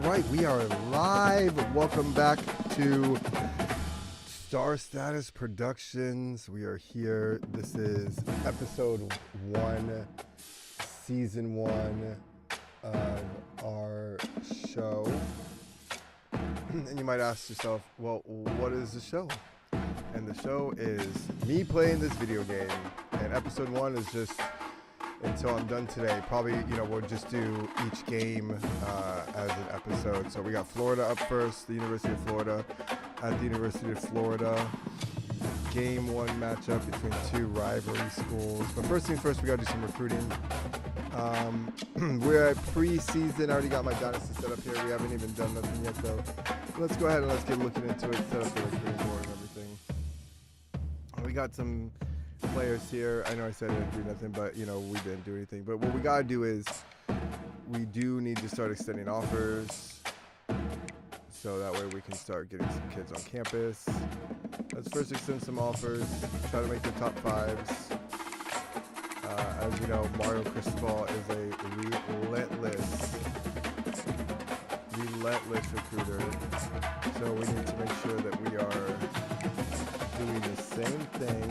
right, we are live. Welcome back to Star Status Productions. We are here. This is episode 1, season 1 of our show. And you might ask yourself, well, what is the show? And the show is me playing this video game. And episode 1 is just until I'm done today. Probably, we'll just do each game as an episode. So we got Florida up first, the University of Florida at the University of Florida. Game 1 matchup between two rivalry schools. But first things first, we got to do some recruiting. We're at preseason. I already got my Dynasty set up here. We haven't even done nothing yet, though. Let's go ahead and let's get looking into it, set up the recruiting board and everything. We got some players here. I know I said I didn't do nothing, but we didn't do anything. But what we gotta do is we do need to start extending offers, so that way we can start getting some kids on campus. Let's first extend some offers, try to make the top 5s. As you know, Mario Cristobal is a relentless recruiter, so we need to make sure that we are doing the same thing.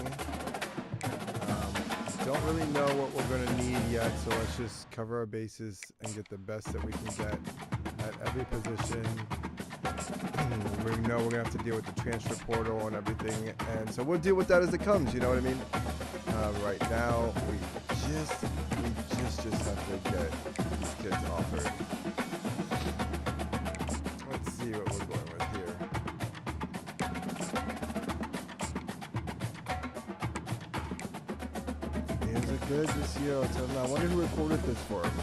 Don't really know what we're going to need yet, so let's just cover our bases and get the best that we can get at every position. We know we're going to have to deal with the transfer portal and everything, and so we'll deal with that as it comes, you know what I mean? Right now, we just have to get these kids offered. Let's see what we're going with here. Is it good this year? I'll tell them. I wonder who recorded this for him.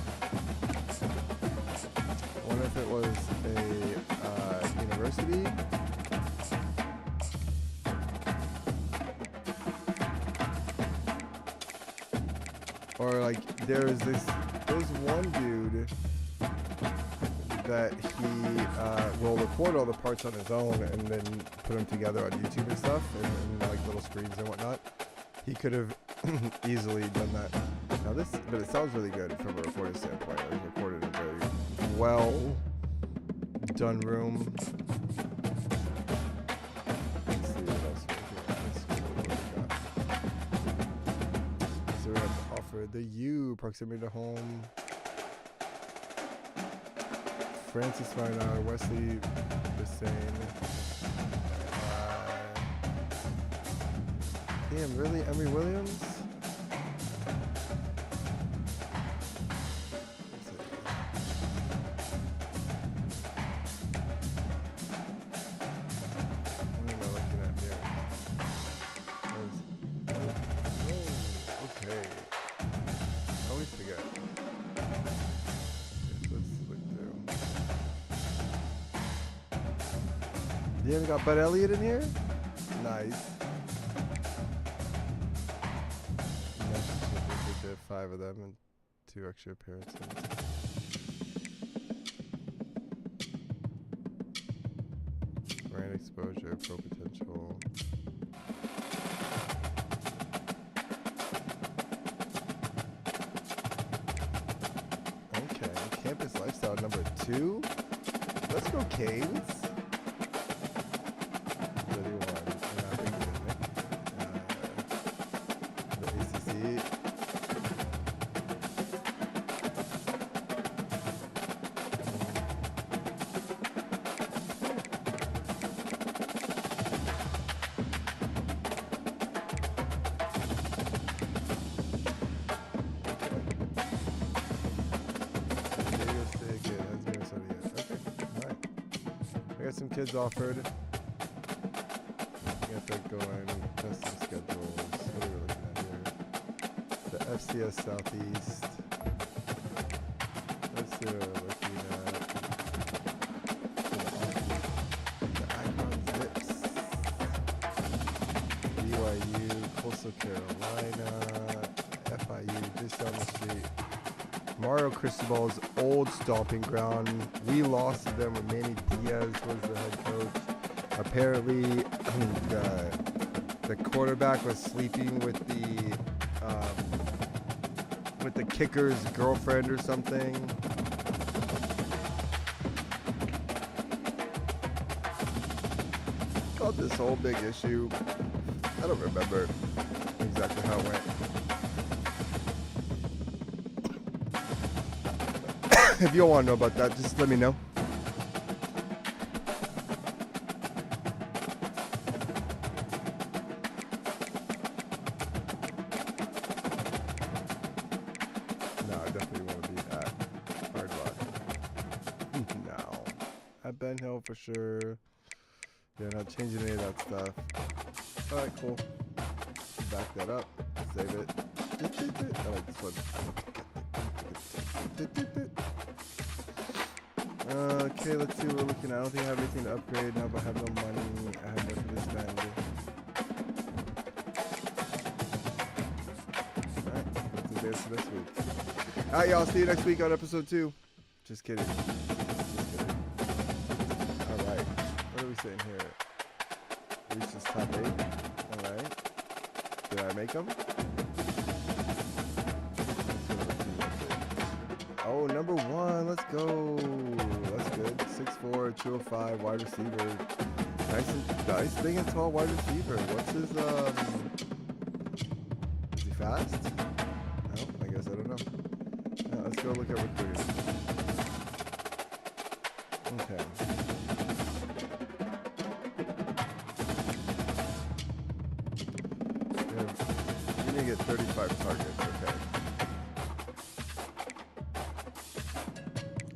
I wonder if it was a university. Or there's one dude that he will record all the parts on his own and then put them together on YouTube and stuff, and little screens and whatnot. He could have easily done that. Now but it sounds really good from a recording standpoint. It was recorded in a very well done room. Let's see what else we have to offer. The U, proximity to home. Francis Finer, Wesley the same. Damn, really? Emory Williams? What am I looking at here? Okay. I always forget. Let's look through. You haven't got Bud Elliott in here? Nice. 5 of them and 2 extra appearances. Brand exposure, pro potential. Okay, campus lifestyle number 2. Let's go Canes. 31. The ACC. Some kids offered. Get that going. Testing schedules. What are we looking at here? The FCS Southeast. Let's see what we're looking at. The Icon Zips. BYU, Coastal Carolina, FIU, just down the street. Mario Cristobal's old stomping ground. We lost to them when Manny Diaz was the head coach. Apparently, the quarterback was sleeping with the kicker's girlfriend or something. about this whole big issue. I don't remember exactly how it went. If you want to know about that, just let me know. No, I definitely want to be at Hard Rock. No. At Ben Hill for sure. Yeah, not changing any of that stuff. Alright, cool. Back that up. Save it. I like this one. Okay, let's see what we're looking at. I don't think I have anything to upgrade now, but I have no money. I have nothing to spend. Alright, that's the dance for this week. Alright, y'all. See you next week on episode 2. Just kidding. Alright. What are we saying here? Reach this top 8. Alright. Did I make them? Oh, number 1. Let's go. That's good. 6'4", 205, wide receiver. Nice, big and tall wide receiver. What's his, is he fast? No, I guess I don't know. Let's go look at recruiting. Okay. You're gonna get 35 targets, okay.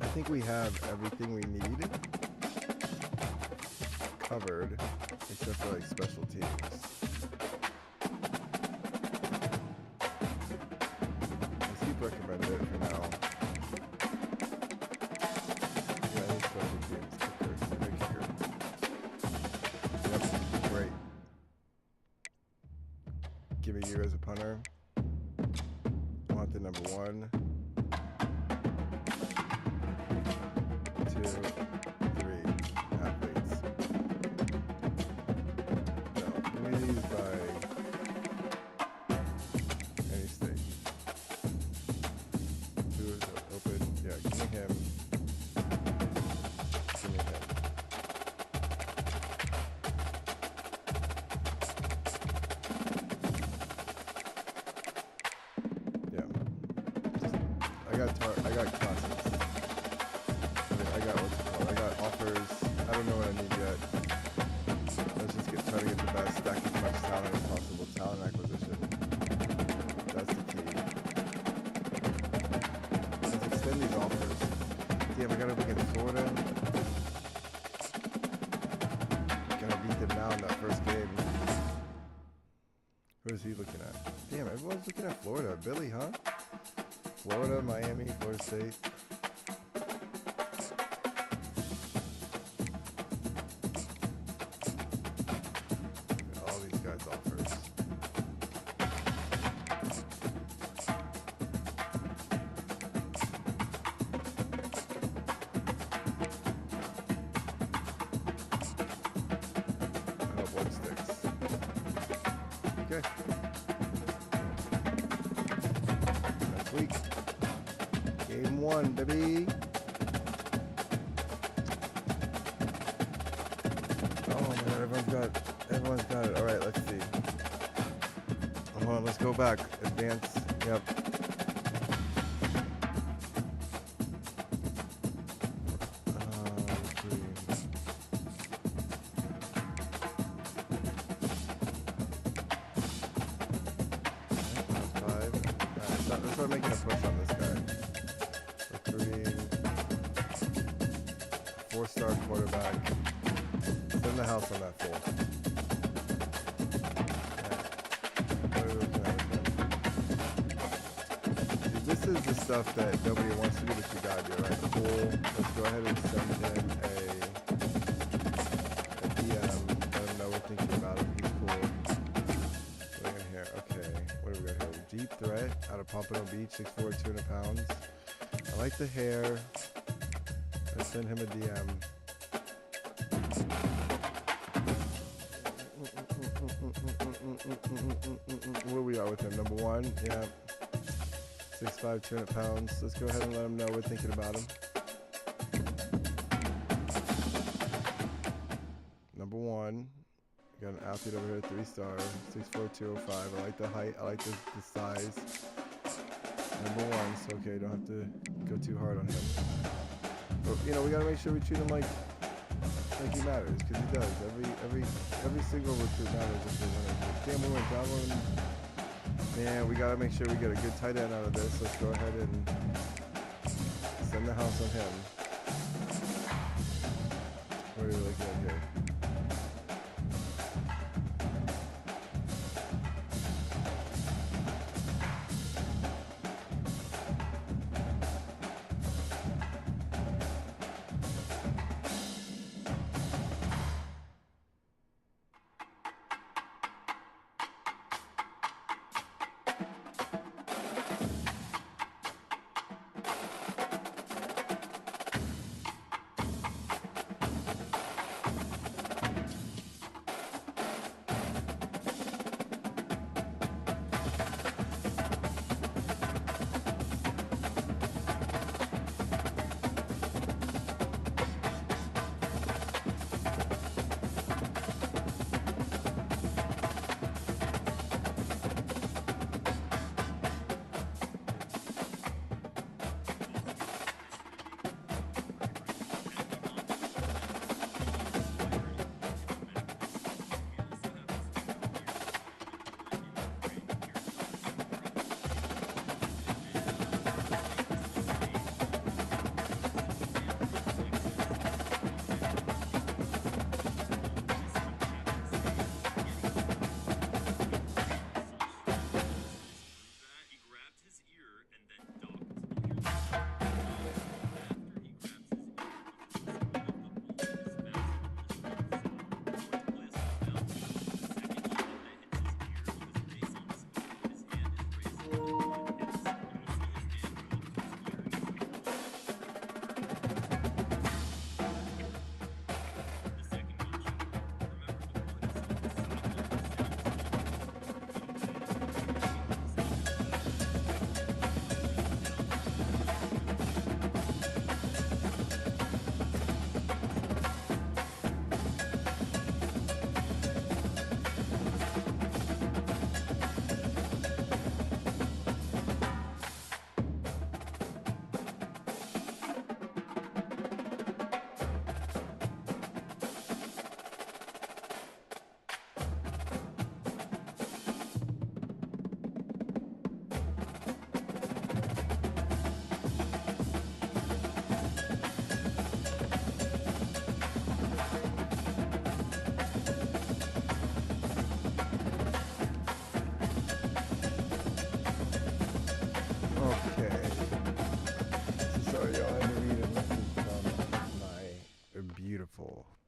I think we have everything we need covered, except for like special teams. Let's keep recommending it for now. Yeah, I think special teams. Kicker. Yep, great. Giving you as a punter. I want the number 1. 2, 3 athletes. No, give me these by any state. Who is open? Yeah, give me him. Give me him. Yeah. I got classes. I got offers. I don't know what I need yet. Let's just try to get the best, stack as much talent as possible. Talent acquisition. That's the key. Let's extend these offers. Damn, I gotta look at Florida. Gotta beat them now in that first game. Who is he looking at? Damn, everyone's looking at Florida. Billy, huh? Florida, Miami, Florida State. All these guys offers. I hope one sticks. Okay. Next week. Game 1, baby. Oh man, everyone's got it. All right, let's see. Hold on, let's go back. Advance. Yep. Let's start making a push on this guy. Recruiting. 4-star quarterback. Send the house on that fool. This is the stuff that nobody wants to do, but you gotta do. Alright, cool. Let's go ahead and send him a DM. Let him know we're thinking about him. He's cool. What do we got here? Okay. What do we got here? Deep threat out of Pompano Beach, 6'4", 200 pounds. I like the hair. Let's send him a DM. Where we are with him? Number 1? Yeah. 6'5", 200 pounds. Let's go ahead and let him know we're thinking about him. Number 1. Got an athlete over here, 3-star, 6'4", 205. I like the height. I like the size. #1, so okay, don't have to go too hard on him. But you know, we gotta make sure we treat him like he matters, because he does. Every single recruit matters if they win. Damn, we went down one. Man, we gotta make sure we get a good tight end out of this. Let's go ahead and send the house on him. What are we looking at here?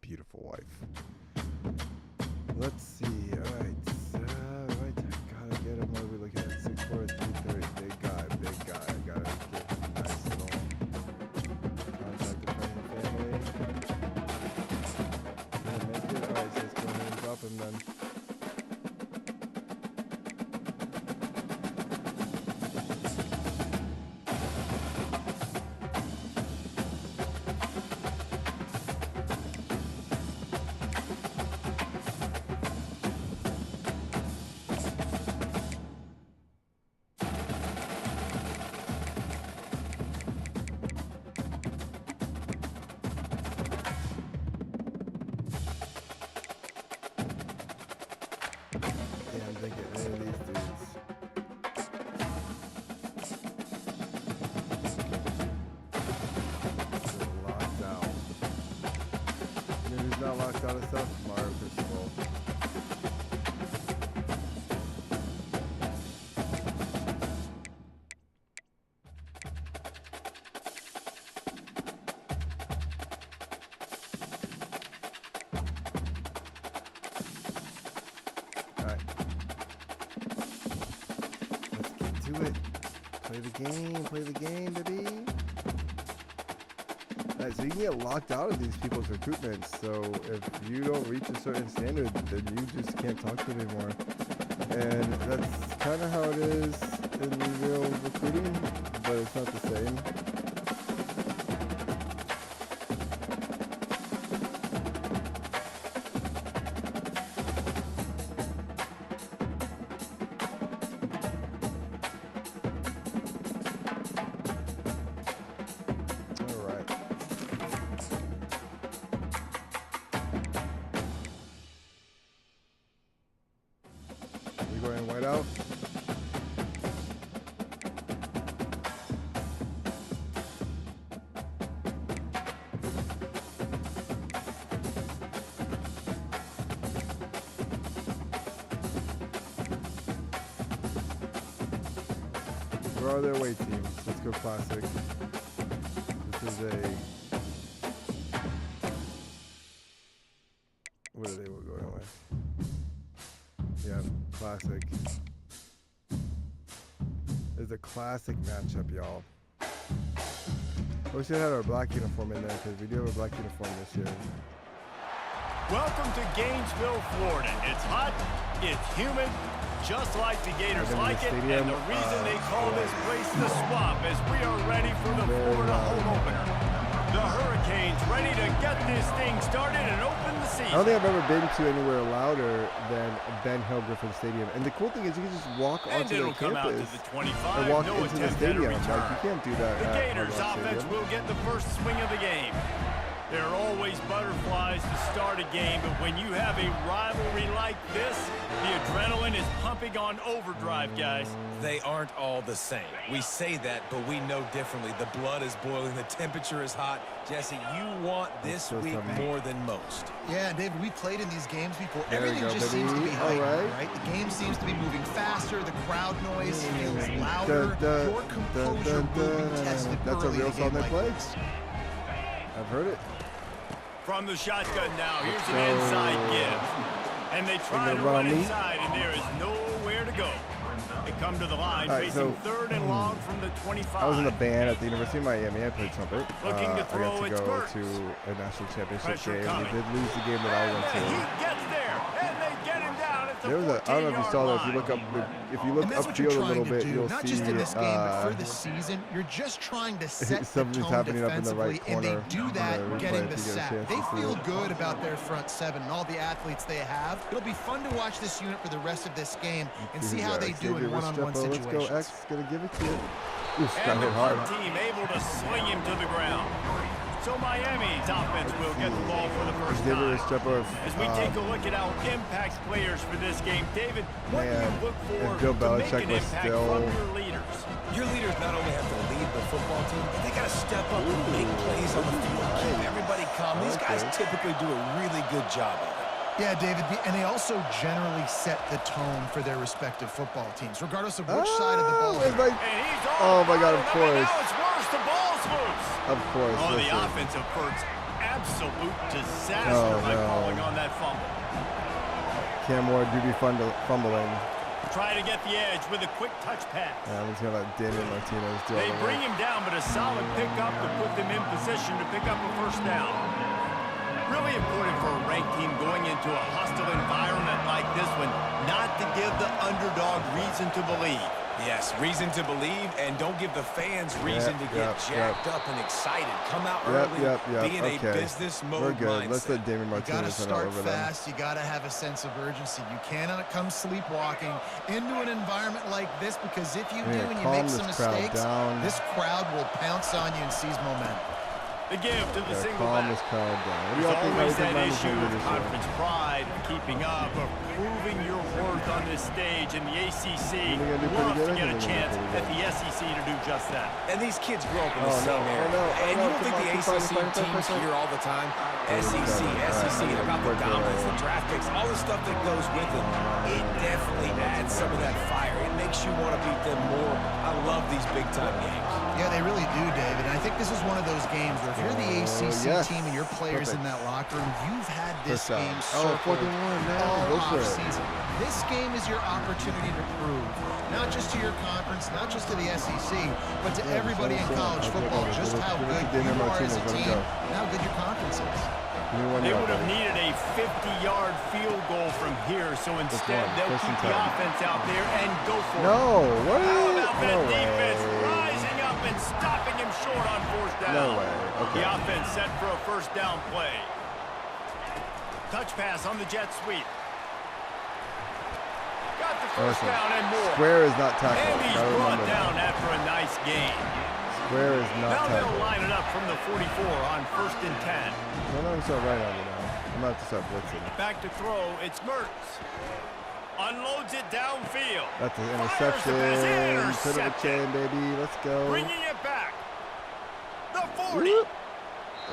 Beautiful wife. Let's see. Alright. Right. Gotta get him. What are we looking at? 6'4", 330. Big guy. I gotta get him nice little contact the friend and family. Gonna make it. Alright, so let's go ahead and drop him then. Locked out of stuff, Mario Crystal. Alright. Let's get to it. Play the game, baby. Alright, so you can get locked out of these people's recruitments. So if you don't reach a certain standard, then you just can't talk to them anymore. And that's kind of how it is in real recruiting, but it's not the same. wide out. Where are their away teams? Let's go classic. This is a... What are they going with? Yeah, classic. It's a classic matchup, y'all. I wish we had our black uniform in there because we do have a black uniform this year. Welcome to Gainesville, Florida. It's hot, it's humid, just like the Gators like it, and the reason they call this place the Swamp is we are ready for the Florida home opener. The Hurricanes ready to get this thing started and open the season. I don't think I've ever been to anywhere louder than Ben Hill Griffin Stadium. And the cool thing is you can just walk onto the campus and walk into the stadium. Like, you can't do that. The Gators offense will get the first swing of the game. There are always butterflies to start a game, but when you have a rivalry like this, the adrenaline is pumping on overdrive, guys. They aren't all the same. We say that, but we know differently. The blood is boiling, the temperature is hot. Jesse, you want this week more than most. Yeah, David, we played in these games before. There Everything just baby. seems to be heightened, right? The game seems to be moving faster. The crowd noise feels louder. Your composure will be tested That's a early in real a song game they like play? this. I've heard it. From the shotgun now, here's an inside give. And they try to run inside, and there is nowhere to go. They come to the line, facing third and long from the 25. I was in a band at the University of Miami. I played trumpet. Looking to throw, I got to go to a national championship game. We did lose the game that I went to. He gets there, and they get him down at the 14-yard line. I don't know if you saw that. If you look upfield a little bit, you'll not see just in this game, but for the season, you're just trying to set the something's tone happening up in the defensively, right corner. and they do that getting the sack. They feel it. good about their front seven and all the athletes they have. It'll be fun to watch this unit for the rest of this game and see how they do in one-on-one situations. Let's go, X. Gonna give it to you. And the hard team able to swing him to the ground. So Miami's offense will get the ball for the first time. As we take a look at our impact players for this game, David, what do you look for to make an impact from your leaders? Your leaders not only have to lead the football team, but they got to step up and make plays on the field. Keep everybody calm. These guys typically do a really good job of it. Yeah, David, and they also generally set the tone for their respective football teams, regardless of which side of the ball. Oh my God, of course. Now it's worse. The ball's loose. Of course. Oh, the offensive first absolute disaster by calling on that fumble. Cam Ward do be fumbling. Try to get the edge with a quick touch pass. Yeah, I'm just gonna let Daniel Martinez do it. They bring him down, but a solid pickup to put them in position to pick up a first down. Really important for a ranked team going into a hostile environment like this one, not to give the underdog reason to believe. Yes, reason to believe, and don't give the fans reason to get jacked up and excited. Come out early, be in a business mode mindset. We're good. Let's let Damien Martinez run over them. You gotta start fast. You gotta have a sense of urgency. You cannot come sleepwalking into an environment like this, because if you do and you make some mistakes, this crowd will pounce on you and seize momentum. The give to the single back. There's always that issue of conference pride, keeping up, or proving your worth on this stage, and the ACC loves to get a chance at the SEC to do just that. And these kids grow up in the same area. And you don't think the ACC teams here all the time? SEC, about the dominance, the draft picks, all the stuff that goes with it. It definitely adds some of that fire. It makes you want to beat them more. I love these big-time games. Yeah, they really do, David. And I think this is one of those games where if you're the ACC team and your players in that locker room, you've had this game circled all offseason. This game is your opportunity to prove, not just to your conference, not just to the SEC, but to everybody in college football, just how good you are as a team and how good your conference is. They would have needed a 50-yard field goal from here, so instead they'll keep the offense out there and go for it. No, what? How about that defense rising up and stopping him short on fourth down? No way. Okay. The offense set for a first down play. Touch pass on the jet sweep. Got the first down and more. Square is not tackled. And he's brought down after a nice gain. Square is not tackled. Now they'll line it up from the 44 on 1st and 10. No, I'm start right on it now. I'm about to start blitzing. Back to throw, it's Mertz. Unloads it downfield. That's an interception. Put up a chain, baby. Let's go. Bringing it back. The 40. Whoop.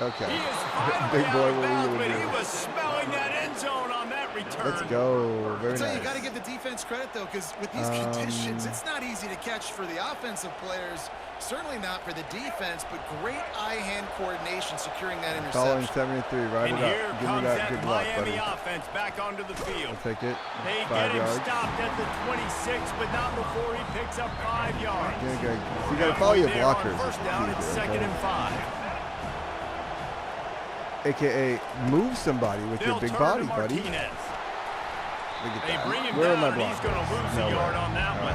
Okay. He is finally Big boy, out of bounds, what but are he you was smelling that end zone on that return. Let's go. Very So nice. you got to give the defense credit, though, because with these conditions, it's not easy to catch for the offensive players. Certainly not for the defense, but great eye-hand coordination securing that Following interception. 73, right And it here up. Give me comes that that good luck, Miami buddy. offense back onto the field. I'll take it. They 5 get him yards. stopped at the 26, but not before he picks up 5 yards. Okay. So you got to follow your There on blockers. first down, it's second and 5. AKA move somebody with your big body, buddy. Look Martinez. at They that. bring him Where are down, my and he's going to blockers? lose a yard on that one.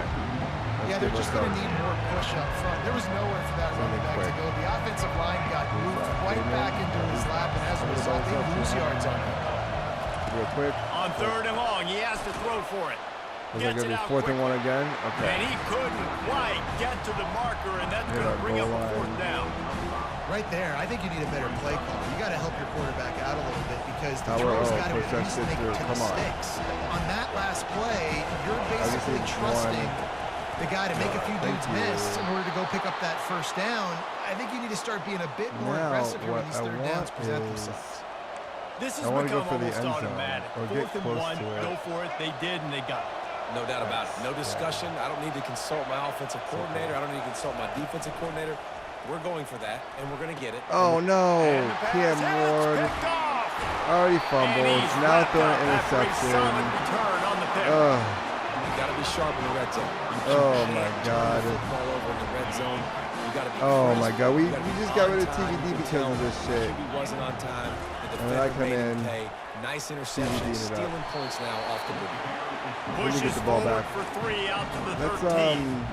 Yeah, they're just going to need more push up front. There was nowhere for that running back to go. The offensive line got moved right back into his lap, and as a result, they lose yards on him. Real quick. On third and long, he has to throw for it. Is it going to be 4th and 1 again? Okay. And he couldn't quite get to the marker, and that's going to bring up a 4th down. Right there, I think you need a better play call. You got to help your quarterback out a little bit because the Power throw's O, got to push at that least shit make it through. to Come the on. sticks. On that last play, you're basically need trusting one. the guy to make a few Thank dudes you. miss in order to go pick up that first down. I think you need to start being a bit more Now, aggressive here when what these I third downs want present is- themselves. This has I wanna go become for the almost end zone, automatic. or get 4th and close 1, to it. go for it. They did, and they got it. No doubt about it. No discussion. I don't need to consult my offensive coordinator. I don't need to consult my defensive coordinator. We're going for that, and we're going to get it. Oh, no. And the pass, Cam and it's Ward picked off. already And fumbled. he's Now wrapped throwing up an after a solid interception. return on the pick. You got to be sharp in the red zone. Oh, my Can't turn God. the football over in the red zone. You got to be Oh, crisp. my God. We You gotta be just got on rid of time. TVD You can because tell of this shit. QB wasn't on time. The And then I defender come made him in. pay. Nice interception. TVD it up. Stealing points now off the boot. Let me get Pushes the ball forward back. for 3 out to the Let's 13.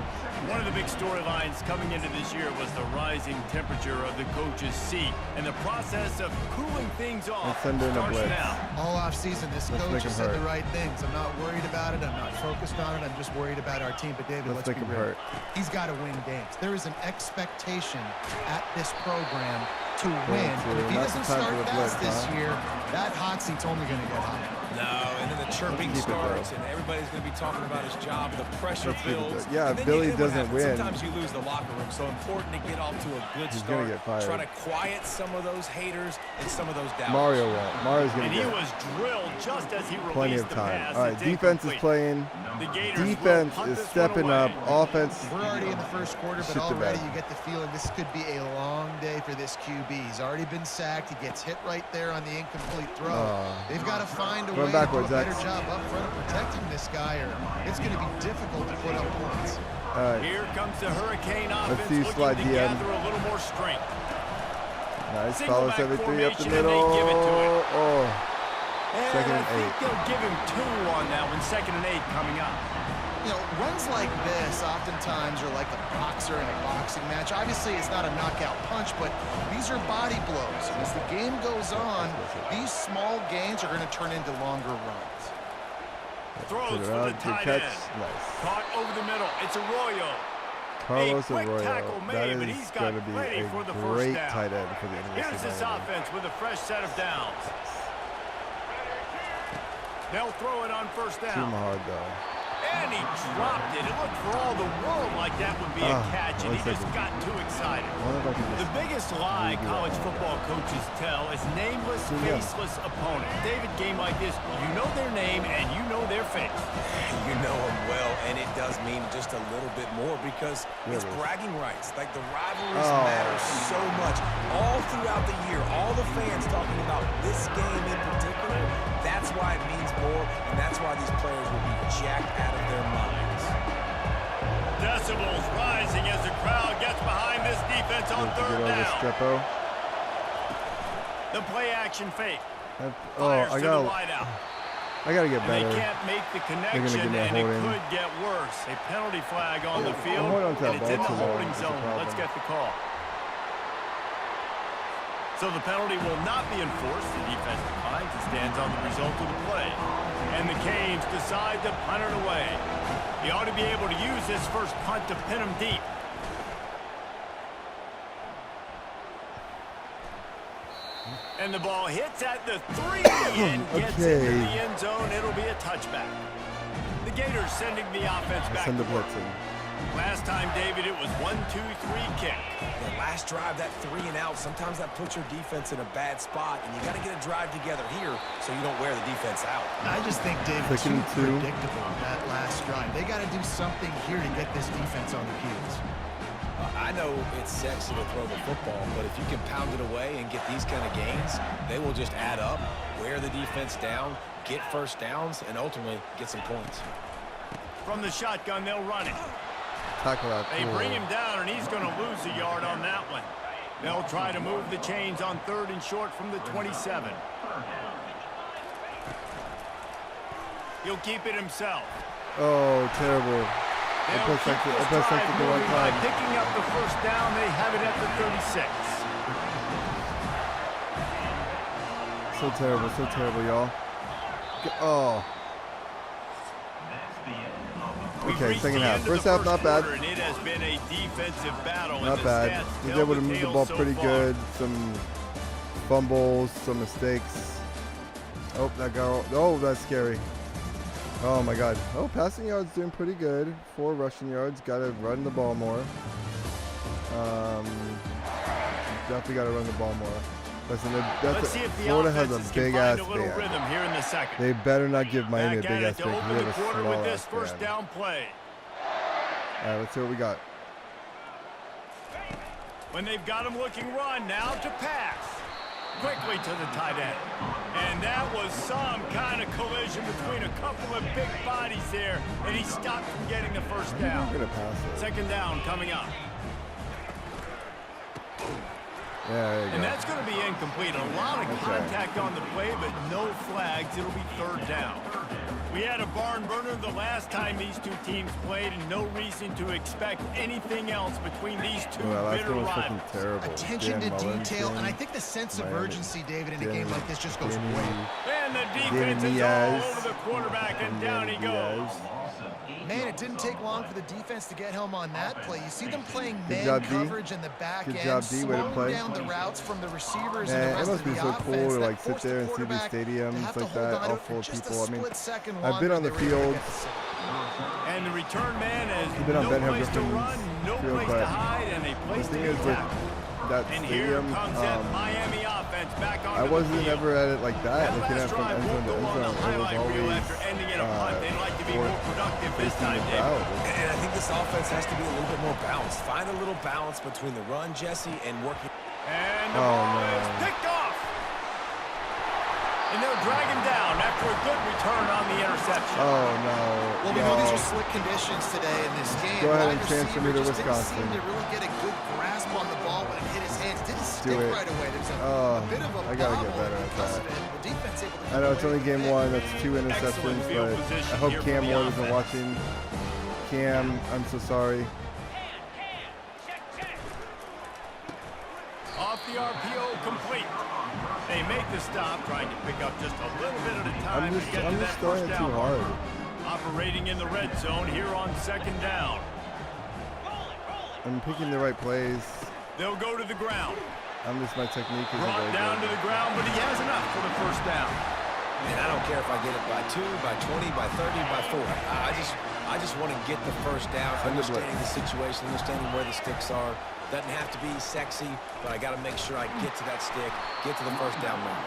One of the big storylines coming into this year was the rising temperature of the coach's seat, and the process of cooling things off Let's send in a starts blitz. now. All offseason, this Let's coach make has him said the hurt. right things. I'm not worried about it. I'm not focused on it. I'm just worried about our team. But, David, Let's let's make be him real. hurt. He's got to win games. There is an expectation at this program to win. And if he Not the doesn't time start for a fast blitz, this huh? year, that hot seat's only going to get hotter. No, and then the chirping Keep it starts, though. and everybody's going to be talking about his job. The pressure Let's keep it builds. though. Yeah, and then Billy then what doesn't happens? win. Sometimes you lose the locker room, so important to get off to a good He's start. gonna get fired. Try to quiet some of those haters and some of those doubters. Mario won't. Mario's going And to he get was drilled just as he plenty released of the time. pass. All right, It's defense is incomplete. playing. The Gators will Defense punt is this one stepping away. up. Offense. We're already in the first quarter, but Shit the already bed. you get the feeling this could be a long day for this QB. He's already been sacked. He gets hit right there on the incomplete throw. They've got to find a way Going to do backwards, a better X. job up front of protecting this guy, or it's going to be difficult to put up points. All right. Here comes the Hurricane offense see you looking slide to DM. gather a little more strength. Nice. Single Follow back 73 up the formation, and they middle. give it to him. Oh. And Second I and think 8. they'll give him 2 on that one. 2nd and 8 coming up. You know, runs like this oftentimes are like a boxer in a boxing match. Obviously, it's not a knockout punch, but these are body blows. And as the game goes on, these small gains are going to turn into longer runs. Throws Turn for around, the good tight catch. end. Nice. Caught over the middle. It's Arroyo. Carlos A quick Arroyo. tackle That made, but is he's got going to be plenty a for the great first down. tight end for the Here's University this of Miami. offense with a fresh set of downs. They'll throw it on first Too down. hard, though. And he dropped it. It looked for all the world like that would be a catch, and he just got too excited. Wonder if I can The just biggest lie college football coaches tell is nameless, faceless opponent. David, game like this, you know their name and you know their face. You know him well, and it does mean just a little bit more because it's bragging rights. Like the rivalries matter so much. All throughout the year, all the fans talking about this game in particular, that's why it means more, and that's why these players will be jacked out of their minds. Decibels rising as the crowd gets behind this defense on third down. The play action fake. Fires to the wideout. I gotta get And they better. can't make the gonna connection, give me a and it holding. could get worse. A penalty flag on the field, hold on to that and it's ball in the too long. holding That's a zone. problem. Let's get the call. So the penalty will not be enforced. The defense declines and stands on the result of the play. And the Canes decide to punt it away. He ought to be able to use this first punt to pin him deep. And the ball hits at the 3 and gets into the end zone. It'll be a touchback. Gators sending the offense back. Send the blitzing. Last time, David, it was 1-2-3 kick. The last drive, that 3 and out, sometimes that puts your defense in a bad spot, and you got to get a drive together here so you don't wear the defense out. I just think, David, too predictable that last drive. They got to do something here to get this defense on their heels. I know it's sexy to throw the football, but if you can pound it away and get these kind of gains, they will just add up, wear the defense down, get first downs, and ultimately get some points. From the shotgun, they'll run it. Tackle out. They bring him down, and he's going to lose a yard on that one. They'll try to move the chains on 3rd and short from the 27. He'll keep it himself. Oh, terrible. By picking up the first down, they have it at the 36. So terrible, y'all. Oh. Okay, second half. First half, not bad. And it has been a defensive battle. Not bad. He was able to move the ball pretty good. Some fumbles, some mistakes. Oh, that guy. Oh, that's scary. Oh my God. Oh, passing yards doing pretty good. 4 rushing yards. Got to run the ball more. Definitely got to run the ball more. Listen, Florida has a big ass band. They better not give Miami a big ass band. We have a small ass first down play. All right, let's see what we got. When they've got him looking run, now to pass. Quickly to the tight end. And that was some kind of collision between a couple of big bodies there, and he stopped from getting the first down. Gonna pass it. Second down coming up. Yeah, there you go. And that's going to be incomplete. A lot of contact on the play, but no flags. It'll be 3rd down. We had a barn burner the last time these two teams played, and no reason to expect anything else between these two bitter rivals. Terrible. Attention to detail, and I think the sense of urgency, David, in a game like this just goes way. And the defense is all over the quarterback, and down he goes. Man, it didn't take long for the defense to get home on that play. You see them playing man coverage in the back end, slowing down the routes from the receivers and the rest of the offense. It must be so cool to like sit there and see these stadiums like that, all full of people. I mean, I've been on the field. And the return man has been on no place to run, no place to hide, and a place to get tackled. That and stadium, here comes that Miami offense back on. I wasn't ever at it like that, looking at it from end zone to end zone. It was always They'd like to be more productive this time, and I think this offense has to be a little bit more balanced. Find a little balance between the run, Jesse, and working. And the ball is picked off. And they'll drag him down after a good return on the interception. Oh, no. Well, we know these are slick conditions today in this game. Go ahead and transfer me to Wisconsin. Didn't seem to really get a good grasp on the ball when it hit his hands. Didn't stick right away. There's a bit of a I got to get better at that. The defense able to I know it's only game 1. That's 2 interceptions, but I hope Cam Ward isn't watching. Cam, I'm so sorry. Off the RPO, complete. They make the stop, trying to pick up just a little bit at a time to get to that first down. Too hard. Operating in the red zone here on 2nd down. I'm picking the right plays. They'll go to the ground. My technique isn't brought down to the ground, but he has enough for the first down. And I don't care if I get it by 2, by 20, by 30, by 4. I just want to get the first down, understanding the situation, understanding where the sticks are. Doesn't have to be sexy, but I got to make sure I get to that stick, get to the first down line.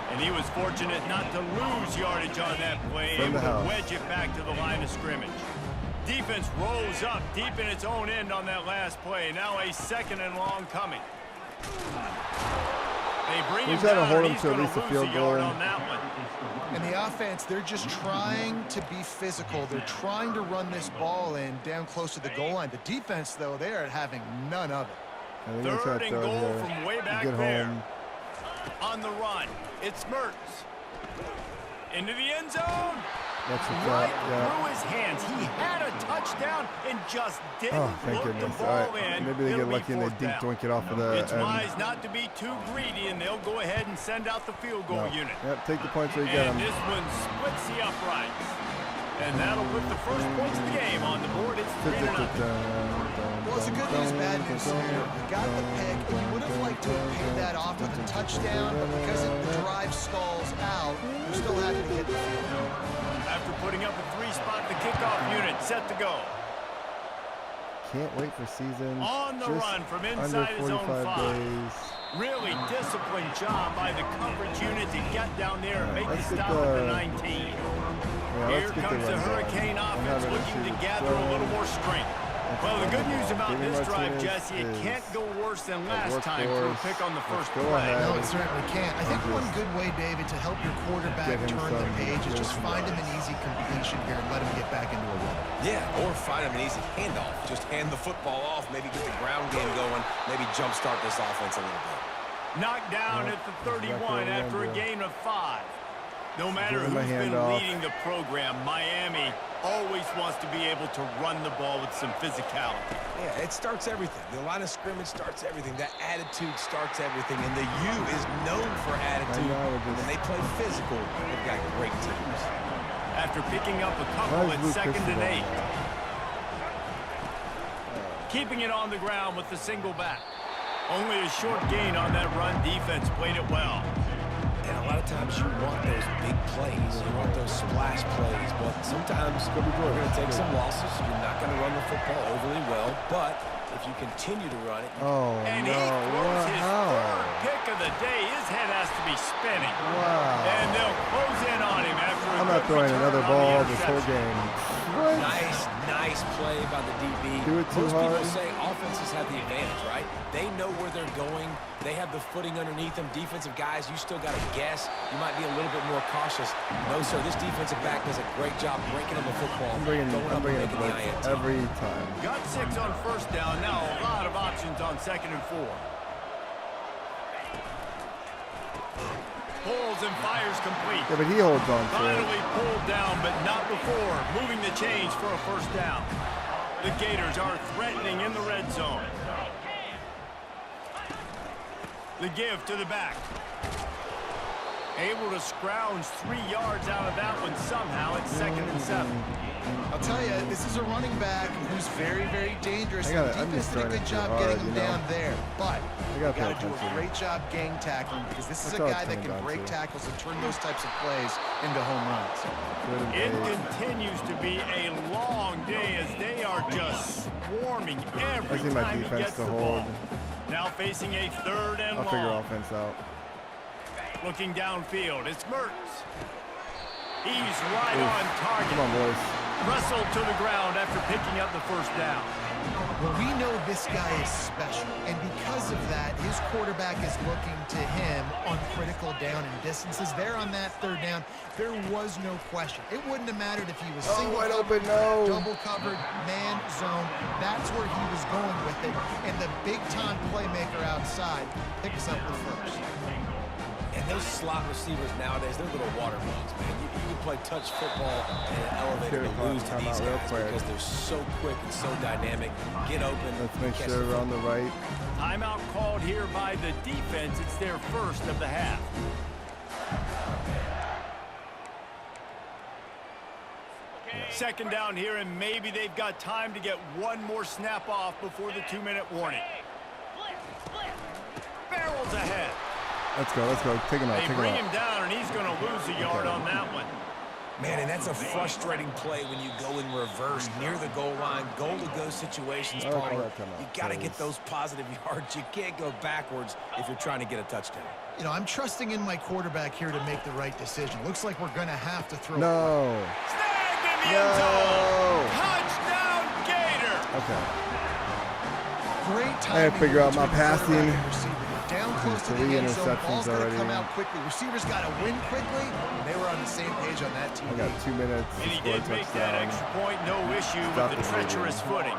And he was fortunate not to lose yardage on that play, able to wedge it back to the line of scrimmage. Defense rolls up deep in its own end on that last play. Now a 2nd and long coming. They bring him down, and he's going to lose a yard on that one. And the offense, they're just trying to be physical. They're trying to run this ball in down close to the goal line. The defense, though, they're having none of it. 3rd and goal from way back there. On the run, it's Mertz. Into the end zone. Right through his hands. He had a touchdown and just didn't look the ball in. Maybe they get lucky and they doink it off of the It's wise not to be too greedy, and they'll go ahead and send out the field goal unit. Yep, take the points where you get them. And this one splits the uprights. And that'll put the first points of the game on the board. It's 3-0. Well, it's a good news, bad news scenario. You got the pick, and you would have liked to have paid that off with a touchdown, but because the drive stalls out, we're still happy to get the field. After putting up a 3-spot. The kickoff unit set to go. Can't wait for season. On the run from inside his own 5. Days. Really disciplined job by the coverage unit to get down there and make the stop at the 19. Here comes the Hurricane offense looking to gather a little more strength. Well, the good news about this drive, Jesse, it can't go worse than last time for a pick on the first play. No, it certainly can't. I think one good way, David, to help your quarterback turn the page is just find him an easy completion here and let him get back into a rhythm. Yeah, or find him an easy handoff. Just hand the football off, maybe get the ground game going, maybe jumpstart this offense a little bit. Knocked down at the 31 after a gain of 5. No matter who's been leading the program, Miami always wants to be able to run the ball with some physicality. Yeah, it starts everything. The line of scrimmage starts everything. That attitude starts everything. And the U is known for attitude. When they play physical, they've got great teams. After picking up a couple at 2nd and 8. Keeping it on the ground with the single back. Only a short gain on that run. Defense played it well. And a lot of times you want those big plays. You want those splash plays. But sometimes you're going to take some losses. You're not going to run the football overly well. But if you continue to run it. And he throws his 3rd pick of the day. His head has to be spinning. Wow. And they'll close in on him after I'm not throwing another ball this whole game. What? Nice play by the DB. Do it too Most hard. people say offenses have the advantage, right? They know where they're going. They have the footing underneath them. Defensive guys, you still got to guess. You might be a little bit more cautious. No, sir, this defensive back does a great job breaking them the football. I'm bringing it every time. Got 6 on 1st down. Now a lot of options on 2nd and 4. Pulls and fires complete. Yeah, but he holds on to it. Finally pulled down, but not before moving the chains for a 1st down. The Gators are threatening in the red zone. The give to the back. Able to scrounge 3 yards out of that one somehow at 2nd and 7. I'll tell you, this is a running back who's very, very dangerous. The defense did a good job getting him down there. But you got to do a great job gang tackling because this is a guy that can break tackles and turn those types of plays into home runs. It continues to be a long day as they are just swarming every time he gets the ball. Now facing a 3rd and long. I'll figure offense out. Looking downfield, it's Mertz. He's right on target. Come on, boys. Wrestled to the ground after picking up the 1st down. Well, we know this guy is special, and because of that, his quarterback is looking to him on critical down and distances. There on that 3rd down, there was no question. It wouldn't have mattered if he was single wide covered, open, double covered, man zone. That's where he was going with it, and the big-time playmaker outside picks up the 1st. And those slot receivers nowadays, they're little water bugs, man. You can play touch football and an elevator to lose to these guys because they're so quick and so dynamic. Get open. Let's make sure we're on the right. Timeout called here by the defense. It's their 1st of the half. Second down here, and maybe they've got time to get one more snap off before the 2-minute warning. Barrels ahead. Let's go. Take him out. They bring him down, and he's going to lose a yard on that one. Man, and that's a frustrating play when you go in reverse near the goal line, goal-to-go situations, Paul. You got to get those positive yards. You can't go backwards if you're trying to get a touchdown. You know, I'm trusting in my quarterback here to make the right decision. Looks like we're going to have to throw. No. Snagged in the end zone. Touchdown, Gator. Okay. Great time. I have to figure out my passing. Down close to the end zone. Ball's going to come out quickly. Receivers got to win quickly. And they were on the same page on that team. I got 2 minutes. And he did make that extra point. No issue with the treacherous footing.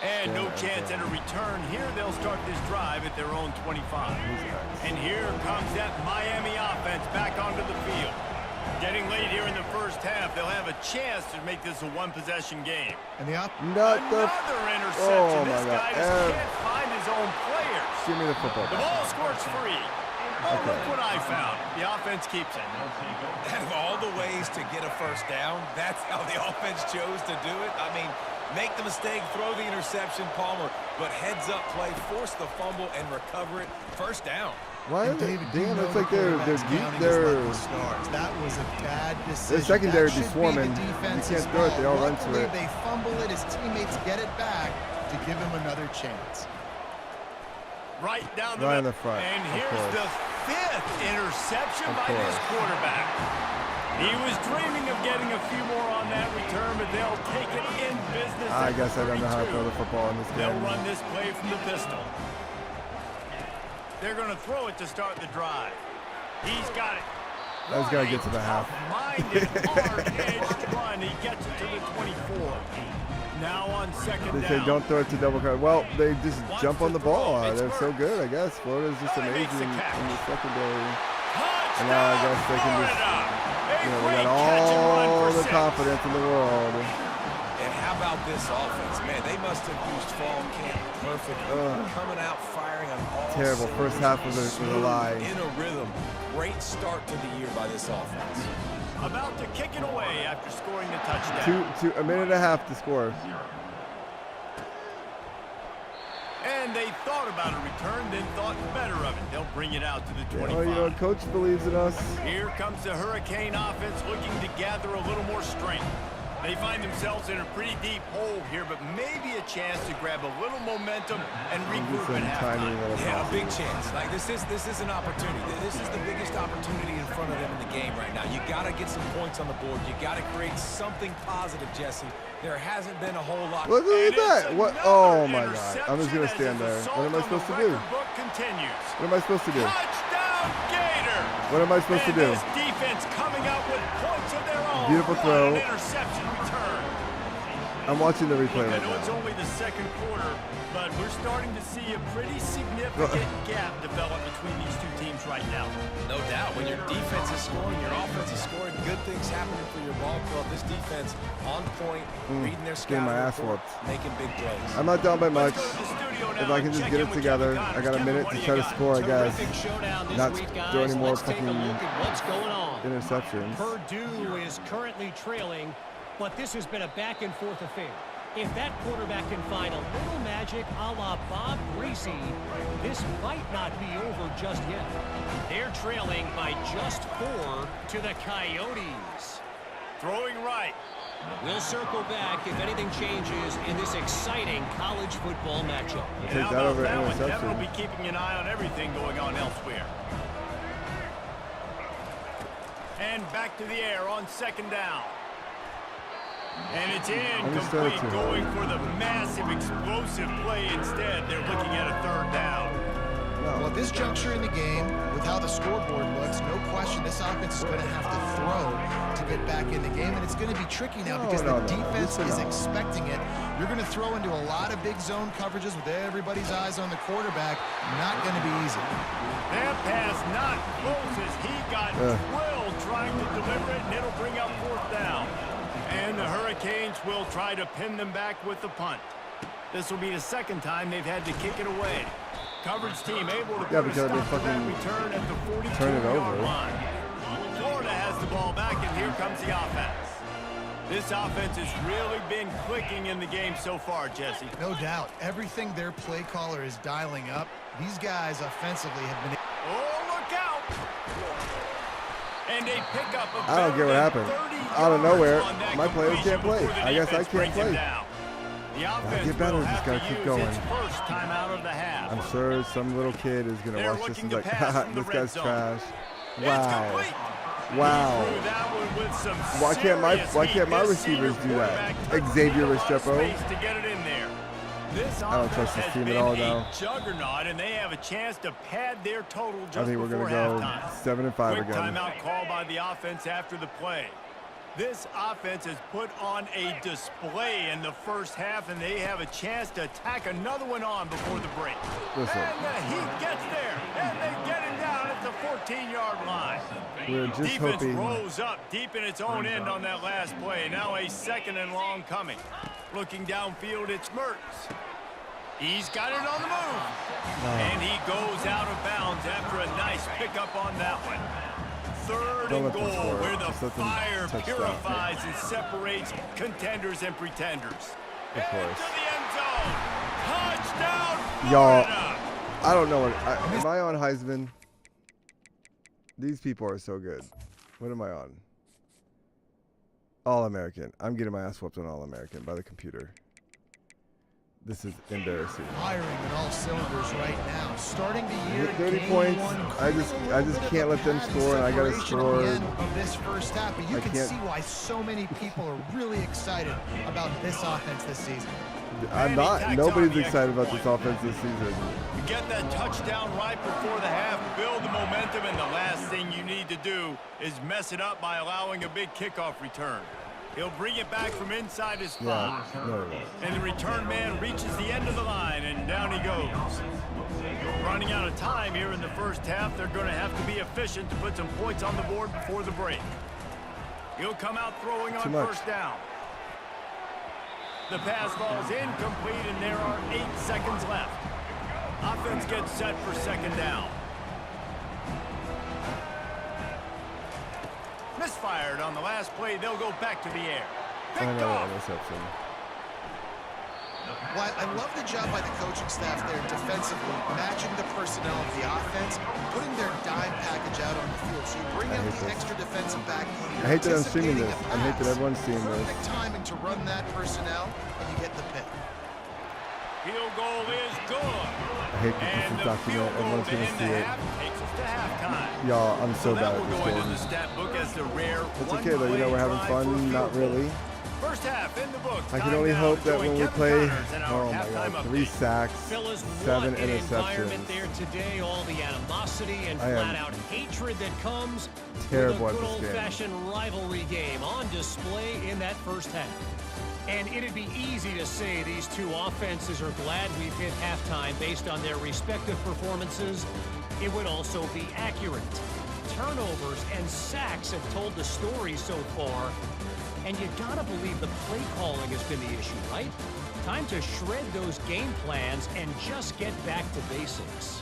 And no chance at a return. Here they'll start this drive at their own 25. And here comes that Miami offense back onto the field. Getting late here in the 1st half, they'll have a chance to make this a 1-possession game. And another interception. This guy just can't find his own players. Give me the football. The ball squirts free. Oh, look what I found. The offense keeps it. Out of all the ways to get a 1st down, that's how the offense chose to do it. I mean, Make the mistake, throw the interception, Palmer, but heads-up play, force the fumble, and recover it. First down. Why are they? Damn, it's like they're deep. That was a bad decision. Their secondary be swarming. You can't throw it. They all run to it. They fumble it. His teammates get it back to give him another chance. Right down the right in the front. And here's the 5th interception by this quarterback. He was dreaming of getting a few more on that return, but they'll take it in business. I guess I don't know how to throw the football in this game. They'll run this play from the pistol. They're going to throw it to start the drive. He's got it. He's got to get to the half. Minded, hard-edged run. He gets it to the 24. Now on second down. They say don't throw it to double cover. Well, they just jump on the ball. They're so good, I guess. Florida's just amazing in the secondary. And now I guess they can just, they got all the confidence in the world. And how about this offense? Man, they must have used fall camp perfectly. Coming out firing on all terrible. First half was a lie. In a rhythm. Great start to the year by this offense. About to kick it away after scoring the touchdown. A minute and a half to score. And they thought about a return, then thought better of it. They'll bring it out to the 25. Well, you know, coach believes in us. Here comes the Hurricane offense looking to gather a little more strength. They find themselves in a pretty deep hole here, but maybe a chance to grab a little momentum and regroup at halftime. Yeah, a big chance. Like this is an opportunity. This is the biggest opportunity in front of them in the game right now. You got to get some points on the board. You got to create something positive, Jesse. There hasn't been a whole lot. Look at that! What? Oh my God! I'm just gonna stand there. What am I supposed to do? What am I supposed to do? Touchdown, Gator! What am I supposed to do? This defense coming out with points of their own. Beautiful throw. Interception return. I'm watching the replay I right know it's now. only the second quarter, but we're starting to see a pretty significant gap develop between these two teams right now. No doubt. When your defense is scoring, your offense is scoring, good things happening for your ball club. This defense on point, reading their Getting my ass whooped. making big plays. I'm not down by much. If I can just get it together, I got a minute to try to score, I guess. Not throw any more fucking interceptions. Purdue is currently trailing, but this has been a back-and-forth affair. If that quarterback can find a little magic a la Bob Greasy, this might not be over just yet. They're trailing by just 4 to the Coyotes. Throwing right. We'll circle back if anything changes in this exciting college football matchup. Take that over interception. Definitely be keeping an eye on everything going on elsewhere. And back to the air on second down. And it's incomplete, going for the massive explosive play instead. They're looking at a third down. Well, at this juncture in the game, with how the scoreboard looks, no question this offense is going to have to throw to get back in the game, and it's going to be tricky now because the defense is expecting it. You're going to throw into a lot of big zone coverages with everybody's eyes on the quarterback. Not going to be easy. That pass not close as he got drilled trying to deliver it, and it'll bring up fourth down. And the Hurricanes will try to pin them back with the punt. This will be the second time they've had to kick it away. Coverage team able to put a stop to that return at the 42-yard line. Florida has the ball back, and here comes the offense. This offense has really been clicking in the game so far, Jesse. No doubt. Everything their play caller is dialing up, these guys offensively have been... Oh, look out! And they pick up a I don't get what happened. Out of nowhere, my players can't play. I guess I can't play. I get better, just gotta keep going. I'm sure some little kid is gonna watch this and be like, haha, this guy's trash. Wow. Wow. Why can't my receivers do that? Xavier Restrepo. I don't trust this team at all now. Juggernaut, and they have a chance to pad their total just I think we're gonna go 7-5 again. Timeout call by the offense after the play. This offense has put on a display in the first half, and they have a chance to tack another one on before the break. Listen. And the Heat gets there, and they get him down at the 14-yard line. We're just Defense hoping. Rose up deep in its own end on that last play. Now a second and long coming. Looking downfield, it's Mertz. He's got it on the move. And he goes out of bounds after a nice pickup on that one. Third and goal, where the fire purifies and separates contenders and pretenders. Of course. Into the end zone. Touchdown, Florida. Y'all, I don't know. Am I on Heisman? These people are so good. What am I on? All-American. I'm getting my ass whooped on All-American by the computer. This is embarrassing. Firing in all cylinders right now. Starting the year 30 points. I just can't let them score, and I got to score. At the end of this first half, but you can see why so many people are really excited about this offense this season. I'm not. Nobody's excited about this offense this season. You get that touchdown right before the half, build the momentum, and the last thing you need to do is mess it up by allowing a big kickoff return. He'll bring it back from inside his 5. And the return man reaches the end of the line, and down he goes. Running out of time here in the first half, they're going to have to be efficient to put some points on the board before the break. He'll come out throwing on first down. The pass falls incomplete, and there are 8 seconds left. Offense gets set for second down. Misfired on the last play. They'll go back to the air. Picked off. Interception. Well, I love the job by the coaching staff there defensively, matching the personnel of the offense, putting their dime package out on the field. So you bring out the extra defensive back. I hate that I'm streaming this. I hate that everyone's seeing this. Perfect timing to run that personnel, and you get the pick. Field goal is good. I hate that this is documented. Everyone's going to see it. Takes us to halftime. Y'all, I'm so bad That at will this go into game. the stat book as the rare It's okay though, you know, we're having fun. Not really. First half in the books. I can only hope that when we play, oh my God, 3 sacks, 7 interceptions. There today, all the animosity and flat-out hatred that comes terrible with a at good this game. old-fashioned rivalry game on display in that first half. And it'd be easy to say these two offenses are glad we've hit halftime based on their respective performances. It would also be accurate. Turnovers and sacks have told the story so far. And you gotta believe the play calling has been the issue, right? Time to shred those game plans and just get back to basics.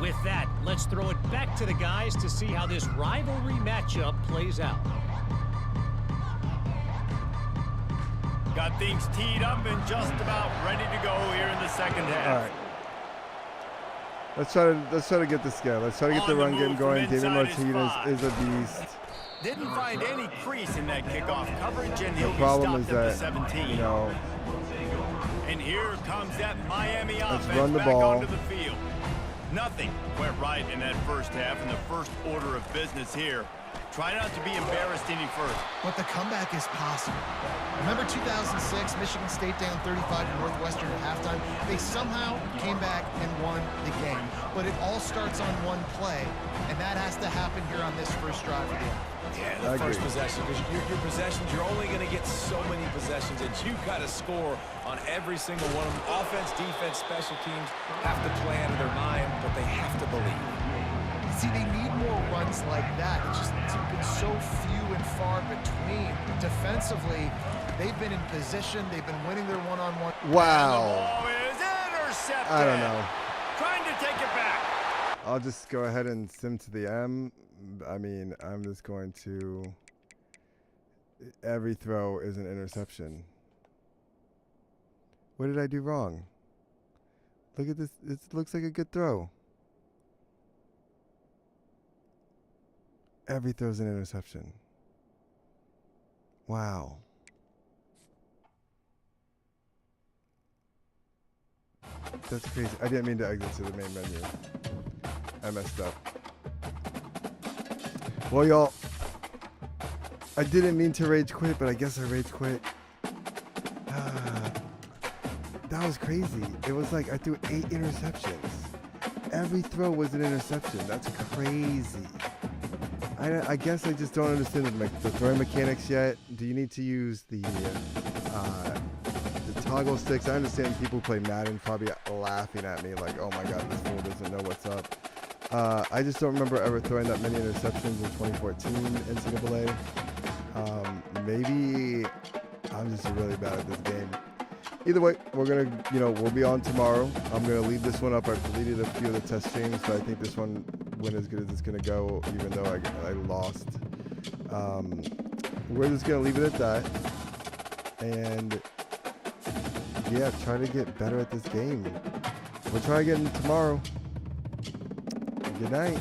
With that, let's throw it back to the guys to see how this rivalry matchup plays out. Got things teed up and just about ready to go here in the second half. All right. Let's try to get this going. Let's try to get the run game going. David Martinez is a beast. Didn't find any crease in that kickoff coverage, and he'll The problem be is stopped at that, the 17. you know, and here comes that Miami offense run the back ball. onto the field. Nothing went right in that first half, and the first order of business here. Try not to be embarrassed any further. But the comeback is possible. Remember 2006, Michigan State down 35 to Northwestern at halftime? They somehow came back and won the game. But it all starts on one play, and that has to happen here on this first drive of the game. Yeah, the first possession, because your possessions, you're only going to get so many possessions, and you've got to score on every single one of them. Offense, defense, special teams have to play out of their mind, but they have to believe. See, they need more runs like that. It's been so few and far between. Defensively, they've been in position. They've been winning their one-on-one. Wow. The ball is intercepted. I don't know. Trying to take it back. I'll just go ahead and sim to the M. I mean, I'm just going to. Every throw is an interception. What did I do wrong? Look at this. It looks like a good throw. Every throw is an interception. Wow. That's crazy. I didn't mean to exit to the main menu. I messed up. Well, y'all, I didn't mean to rage quit, but I guess I rage quit. That was crazy. It was like I threw 8 interceptions. Every throw was an interception. That's crazy. I guess I just don't understand the throwing mechanics yet. Do you need to use the toggle sticks? I understand people who play Madden probably laughing at me like, oh my God, this fool doesn't know what's up. I just don't remember ever throwing that many interceptions in 2014 NCAA. Maybe I'm just really bad at this game. Either way, we're going to, we'll be on tomorrow. I'm going to leave this one up. I've deleted a few of the test streams, but I think this one went as good as it's going to go, even though I lost. We're just going to leave it at that. And yeah, try to get better at this game. We'll try again tomorrow. Good night.